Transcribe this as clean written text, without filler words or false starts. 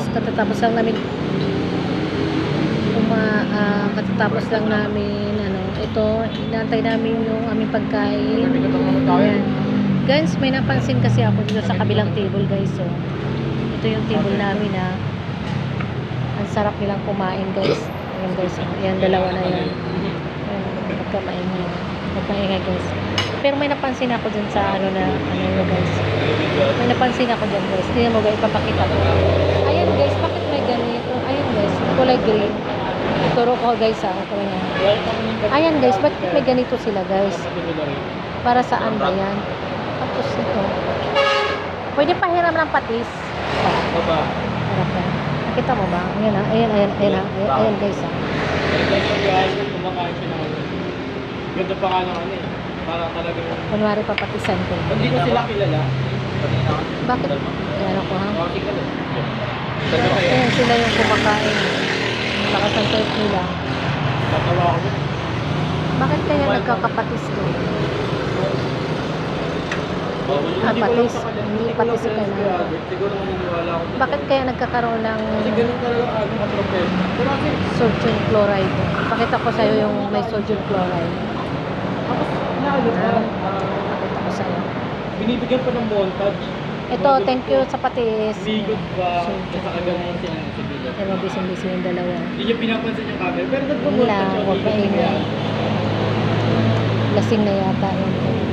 katatapos lang namin katatapos lang namin ito, inaantay namin yung aming pagkain. Ayan. Guys, may napansin kasi ako dito sa kabilang table, guys. So, ito yung table namin ang sarap nilang kumain, guys. Ayan, guys. Ayan, dalawa na yan. Ayan, magkamaingay, guys. Pero may napansin ako dyan sa guys. May napansin ako dyan, guys. Tingnan mo, guys, ipapakita ko. Ayan, guys, bakit may ganito? Ayan, guys, kulay green. Ituro ko, guys, ito na. Ayan, guys, bakit may ganito sila, guys? Para saan ba yan? Tapos ito. Pwede pahiram ng patis. Harap yan. Nakita mo ba? Ayan, ayan, guys, Ganda pa nga ng parang talagang kunwari papatisan ko. hindi ko sila kilala. Bakit? Ayan ako, ha? Talaga kayo. Ayan, sila yung kumakain. Lakas ang type nila. Tatawa ako. Bakit kaya nagkakapatis to? Patis. Hindi patis yung kailangan. Siguro maniniwala ako. Bakit kaya nagkakaroon ng Kasi ganun talaga ka-professional. Pero kasi, sodium chloride? Pakita ko sa'yo yung may sodium chloride. nakagod pa. Pakita ko sa'yo. Binibigyan pa ng montage. Ito, thank you sa patis. Bigot pa. Sodium Sa kaganan siya ng sibila. Pero busy yung dalawa. Hindi niya pinapansin yung camera. Pero Wala, nagpo-montage yung huwag bigot maingay. niya. Lasing na yata yun.